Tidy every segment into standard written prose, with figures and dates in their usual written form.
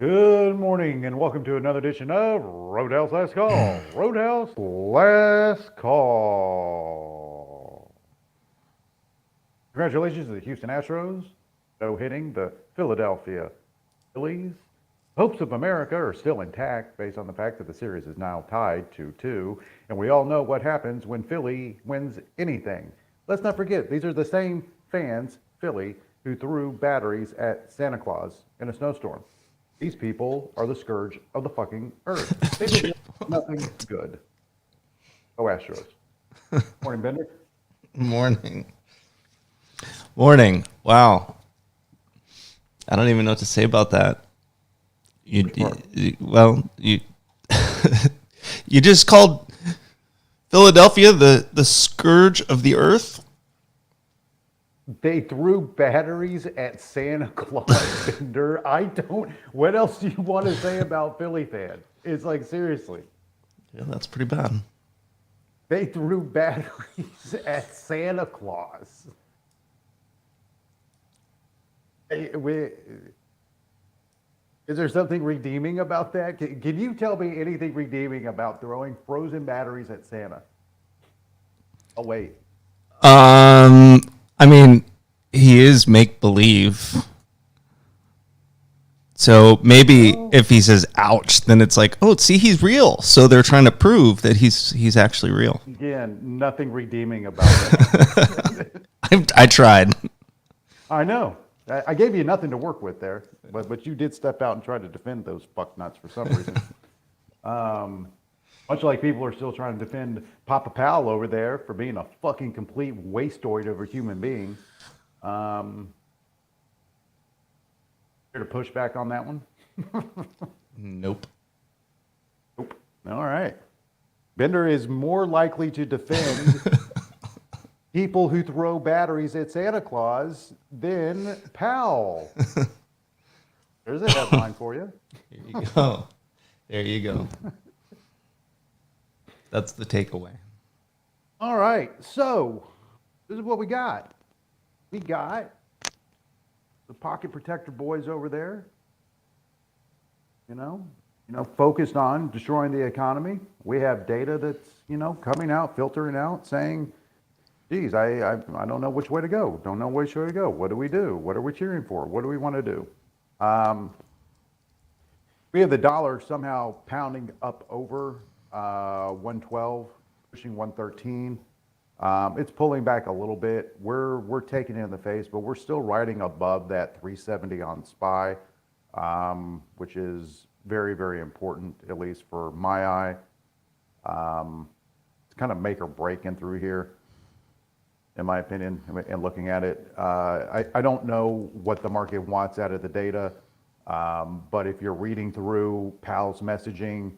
Good morning and welcome to another edition of Roadhouse Last Call. Roadhouse Last Call. Congratulations to the Houston Astros, no hitting the Philadelphia Phillies. Hopes of America are still intact based on the fact that the series is now tied 2-2, and we all know what happens when Philly wins anything. Let's not forget, these are the same fans, Philly, who threw batteries at Santa Claus in a snowstorm. These people are the scourge of the fucking earth. They did nothing good. Oh, Astros. Morning, Bender. Morning. Morning. Wow. I don't even know what to say about that. You you just called Philadelphia the scourge of the earth? They threw batteries at Santa Claus, Bender. What else do you want to say about Philly fans? It's like, seriously. Yeah, that's pretty bad. They threw batteries at Santa Claus. Is there something redeeming about that? Can you tell me anything redeeming about throwing frozen batteries at Santa? Oh, wait. I mean, he is make believe. So maybe if he says "ouch," then it's like, oh, see, he's real. So they're trying to prove that he's actually real. Again, nothing redeeming about that. I tried. I know. I gave you nothing to work with there, but you did step out and try to defend those fucknuts for some reason. Much like people are still trying to defend Papa Powell over there for being a fucking complete wasteoid of a human being. Here to push back on that one? Nope. Nope. All right. Bender is more likely to defend people who throw batteries at Santa Claus than Powell. There's a headline for you. Here you go. There you go. That's the takeaway. All right. So this is what we got. We got the pocket protector boys over there, focused on destroying the economy. We have data that's, coming out, filtering out, saying, geez, I don't know which way to go. Don't know which way to go. What do we do? What are we cheering for? What do we want to do? We have the dollar somehow pounding up over 112, pushing 113. It's pulling back a little bit. We're taking it in the face, but we're still riding above that 370 on SPY, which is very, very important, at least for my eye. It's kind of make or break in through here, in my opinion, and looking at it. I don't know what the market wants out of the data, but if you're reading through Powell's messaging,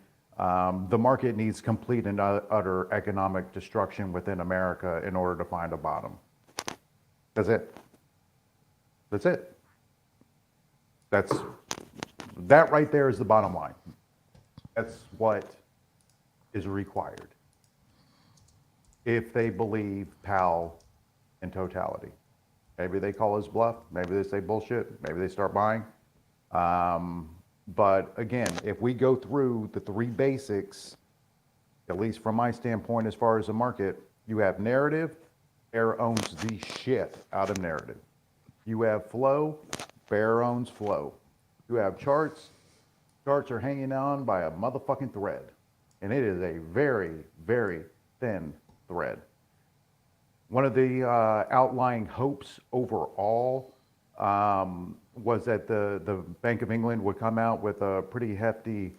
the market needs complete and utter economic destruction within America in order to find a bottom. That's it. That's it. That right there is the bottom line. That's what is required if they believe Powell in totality. Maybe they call his bluff. Maybe they say bullshit. Maybe they start buying. But again, if we go through the three basics, at least from my standpoint as far as the market, you have narrative. Bear owns the shit out of narrative. You have flow. Bear owns flow. You have charts. Charts are hanging on by a motherfucking thread. And it is a very, very thin thread. One of the outlying hopes overall was that the Bank of England would come out with a pretty hefty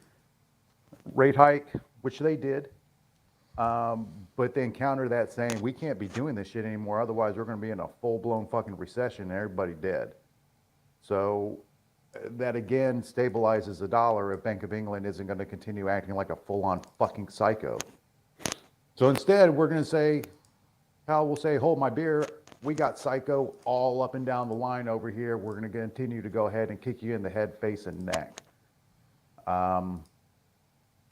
rate hike, which they did, but then counter that saying, we can't be doing this shit anymore, otherwise we're going to be in a full-blown fucking recession and everybody dead. So that again stabilizes the dollar if Bank of England isn't going to continue acting like a full-on fucking psycho. So instead, we're going to say, Powell will say, hold my beer. We got psycho all up and down the line over here. We're going to continue to go ahead and kick you in the head, face, and neck.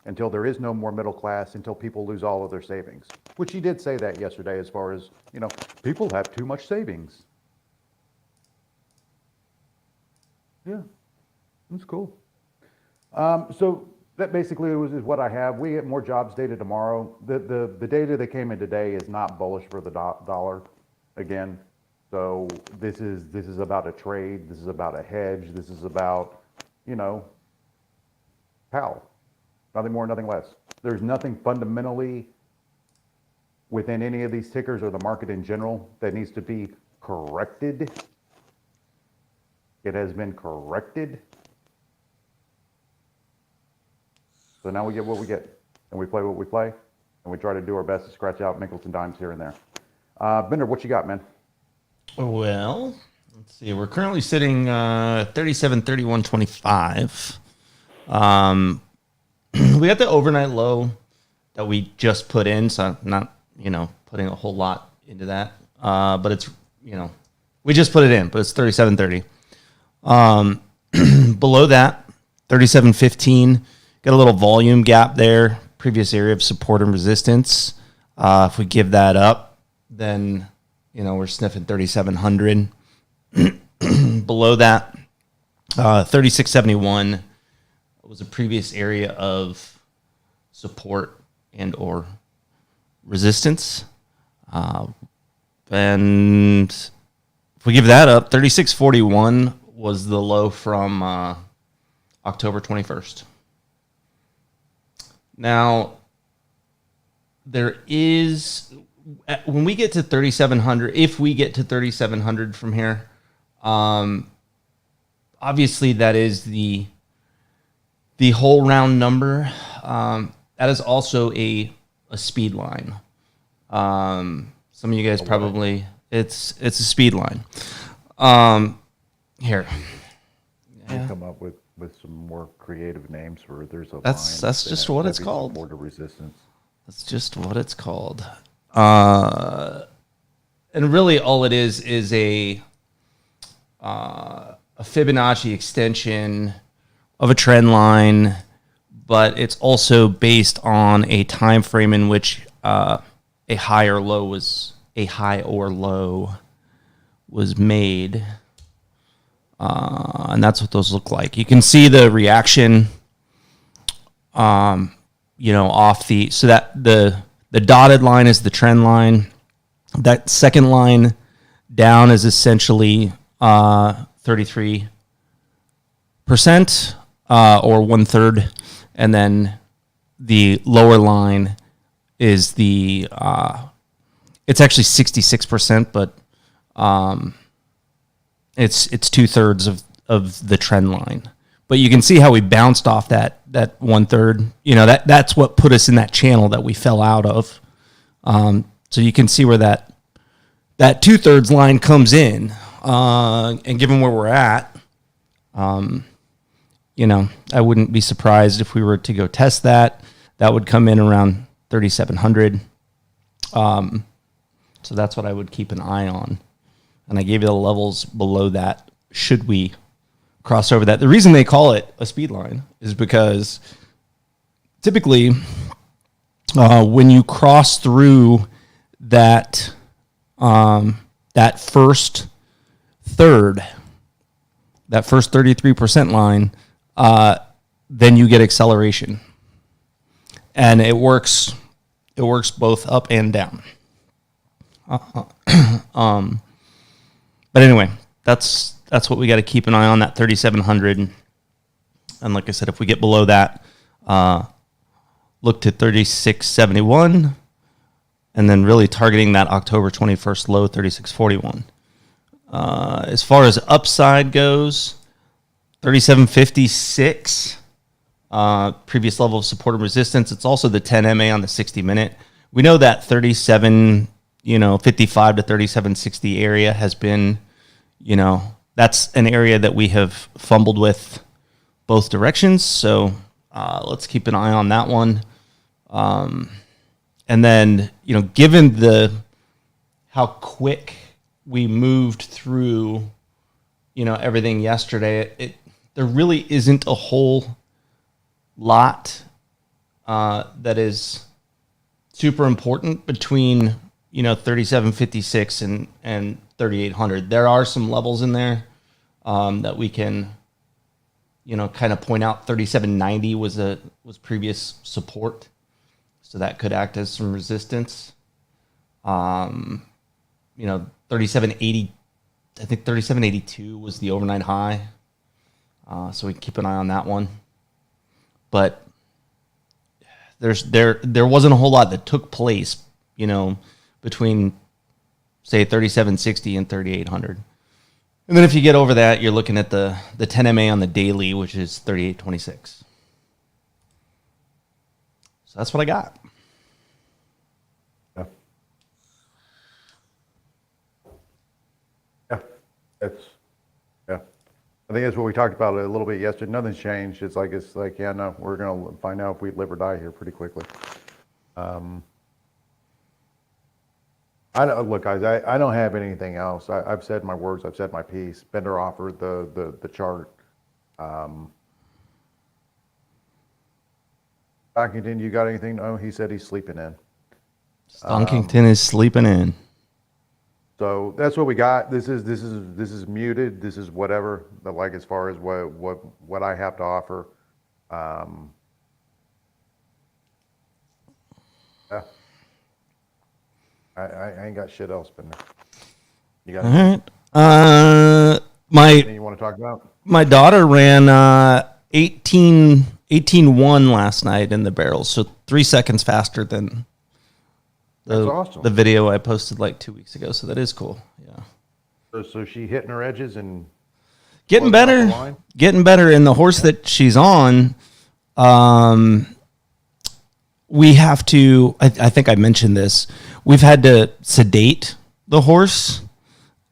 Until there is no more middle class, until people lose all of their savings. Which he did say that yesterday as far as, people have too much savings. Yeah, that's cool. So that basically is what I have. We get more jobs data tomorrow. The data that came in today is not bullish for the dollar again. So this is about a trade. This is about a hedge. This is about, Powell. Nothing more, nothing less. There's nothing fundamentally within any of these tickers or the market in general that needs to be corrected. It has been corrected. So now we get what we get, and we play what we play, and we try to do our best to scratch out nickels and dimes here and there. Bender, what you got, man? Well, let's see. We're currently sitting 37.31.25. We got the overnight low that we just put in, so I'm not, putting a whole lot into that. But it's, we just put it in, but it's 37.30. Below that, 37.15. Got a little volume gap there. Previous area of support and resistance. If we give that up, then, we're sniffing 3,700. Below that, 36.71 was a previous area of support and or resistance. And if we give that up, 36.41 was the low from October 21st. Now, there is, when we get to 3,700, if we get to 3,700 from here, obviously that is the whole round number. That is also a speed line. Some of you guys probably, it's a speed line. Here. Yeah. Come up with some more creative names where there's a that's line just what it's called. Support or resistance. That's just what it's called. And really all it is a Fibonacci extension of a trend line, but it's also based on a time frame in which a high or low was made. And that's what those look like. You can see the reaction, off so that the dotted line is the trend line. That second line down is essentially 33%, or 1/3, and then the lower line is it's actually 66%, but it's 2/3 of the trend line. But you can see how we bounced off that 1/3. That's what put us in that channel that we fell out of. So you can see where that 2/3 line comes in, and given where we're at, I wouldn't be surprised if we were to go test that. That would come in around 3,700. So that's what I would keep an eye on. And I gave you the levels below that should we cross over that. The reason they call it a speed line is because typically when you cross through that first third, that first 33% line, then you get acceleration. And it works both up and down. But anyway, that's what we got to keep an eye on, that 3,700. And like I said, if we get below that, look to 36.71, and then really targeting that October 21st low, 36.41. As far as upside goes, 37.56, previous level of support and resistance. It's also the 10 MA on the 60-minute. We know that 37, 55 to 37.60 area has been, that's an area that we have fumbled with both directions. So let's keep an eye on that one. And then, given how quick we moved through, everything yesterday, there really isn't a whole lot that is super important between 3756 and 3800. There are some levels in there that we can kind of point out 3790 was previous support, so that could act as some resistance. 3780, I think 3782 was the overnight high, so we can keep an eye on that one. But there wasn't a whole lot that took place, between say 3760 and 3800. And then if you get over that, you're looking at the 10 MA on the daily, which is 3826. So that's what I got. Yeah. Yeah. Yeah. I think that's what we talked about a little bit yesterday. Nothing's changed. It's like, yeah, no, we're going to find out if we live or die here pretty quickly. Look, guys, I don't have anything else. I've said my words. I've said my piece. Bender offered the chart. Stockington, you got anything? No, he said he's sleeping in. Stonkington is sleeping in. So that's what we got. This is muted. This is whatever. But like as far as what I have to offer. Yeah. I ain't got shit else, Bender. You got anything? All right. Anything you want to talk about? My daughter ran 18-1 last night in the barrels, so 3 seconds faster than That's awesome. the video I posted like 2 weeks ago. So that is cool. Yeah. So she hitting her edges and Getting blowing off the better. line? Getting better. And the horse that she's on, we have to, I think I mentioned this, we've had to sedate the horse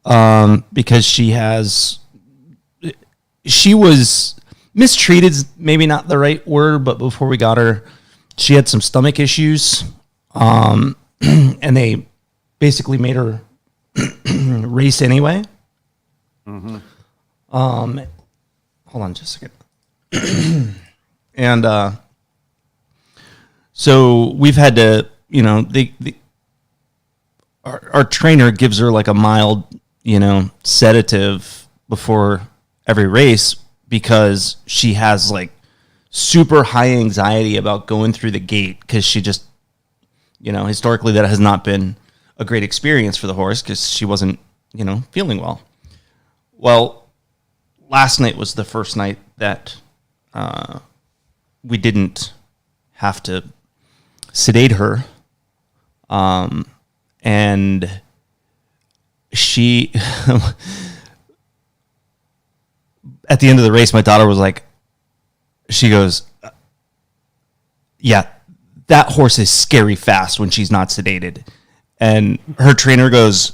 because she was mistreated, is maybe not the right word, but before we got her, she had some stomach issues, and they basically made her race anyway. Mm-hmm. Hold on just a second. And so we've had to, our trainer gives her like a mild, sedative before every race because she has like super high anxiety about going through the gate because she just, historically that has not been a great experience for the horse because she wasn't, feeling well. Well, last night was the first night that we didn't have to sedate her. And she, at the end of the race, my daughter was like, she goes, yeah, that horse is scary fast when she's not sedated. And her trainer goes,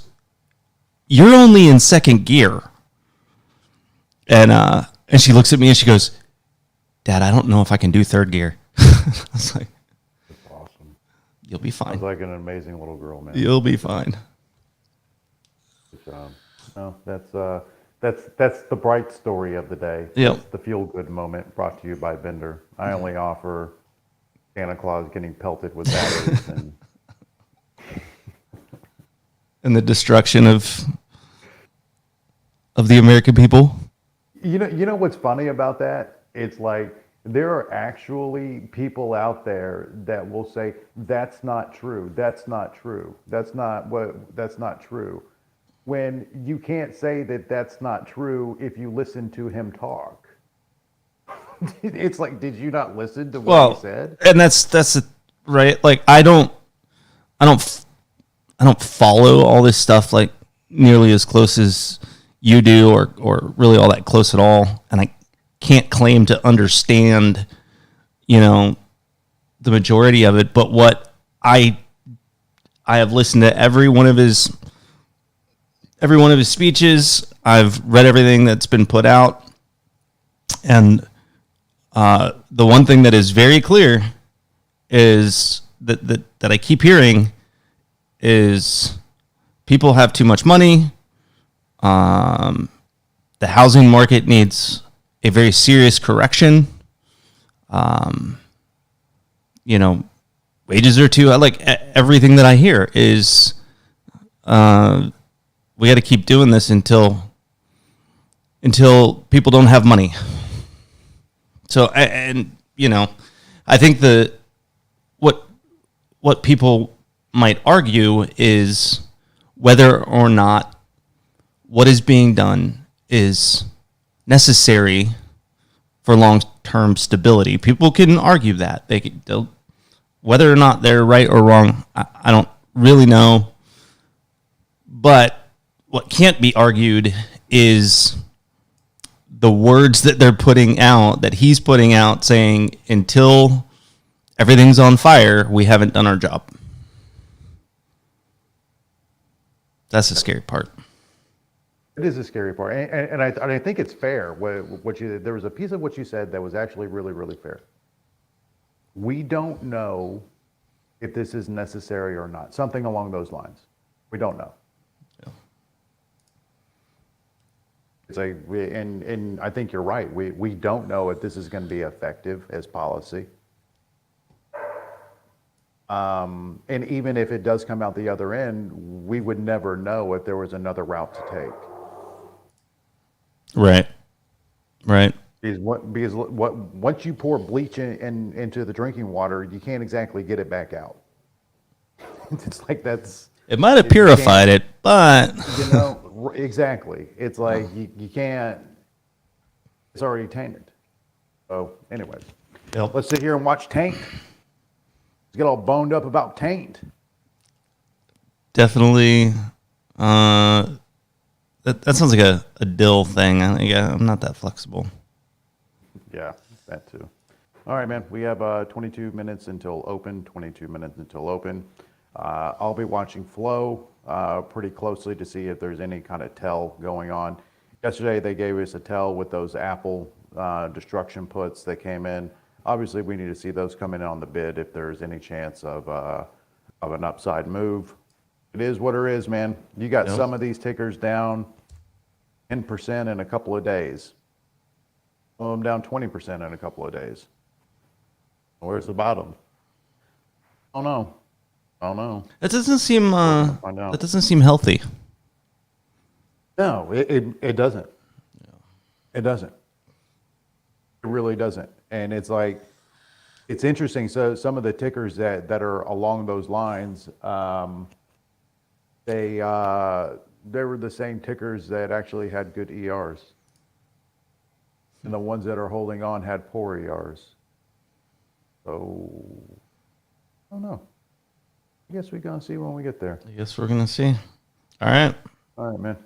you're only in second gear. And she looks at me and she goes, Dad, I don't know if I can do third gear. I was like, That's awesome. you'll be fine. Sounds like an amazing little girl, man. You'll be fine. Good job. No, that's the bright story of the day. Yep. That's the feel-good moment brought to you by Bender. I only offer Santa Claus getting pelted with batteries And the destruction of the American people. You know what's funny about that? It's like there are actually people out there that will say that's not true. That's not true. That's not true. When you can't say that that's not true if you listen to him talk. It's like, did you not listen to what he said? And that's right. Like I don't follow all this stuff like nearly as close as you do, or really all that close at all. And I can't claim to understand, the majority of it. But what I have listened to every one of his speeches. I've read everything that's been put out, and the one thing that is very clear is that I keep hearing is people have too much money. The housing market needs a very serious correction. Wages are too. I like everything that I hear is we got to keep doing this until people don't have money. So, and you know, I think what people might argue is whether or not what is being done is necessary for long-term stability. People can argue that they'll, whether or not they're right or wrong. I don't really know, but what can't be argued is the words that they're putting out, that he's putting out, saying until everything's on fire, we haven't done our job. That's the scary part. It is a scary part, and I think it's fair. There was a piece of what you said that was actually really, really fair. We don't know if this is necessary or not. Something along those lines. We don't know. Yeah. It's like, and I think you're right. We don't know if this is going to be effective as policy. And even if it does come out the other end, we would never know if there was another route to take. Right. Right. Because once you pour bleach into the drinking water, you can't exactly get it back out. It's like It might have purified it, but exactly. It's like you can't. It's already tainted. So, anyways, Yep. Let's sit here and watch Taint. Let's get all boned up about Taint. Definitely. That sounds like a dill thing. I'm not that flexible. Yeah, that too. All right, man. We have 22 minutes until open. 22 minutes until open. I'll be watching Flow pretty closely to see if there's any kind of tell going on. Yesterday, they gave us a tell with those Apple destruction puts that came in. Obviously, we need to see those come in on the bid if there's any chance of an upside move. It is what it is, man. You got some of these tickers down 10% in a couple of days. Some of them down 20% in a couple of days. Where's the bottom? I don't know. That doesn't seem find out. that doesn't seem healthy. No, it doesn't. It doesn't. It really doesn't. And it's like, it's interesting. So some of the tickers that are along those lines, they were the same tickers that actually had good ERs. And the ones that are holding on had poor ERs. So, I don't know. I guess we're going to see when we get there. I guess we're gonna see. All right. All right, man.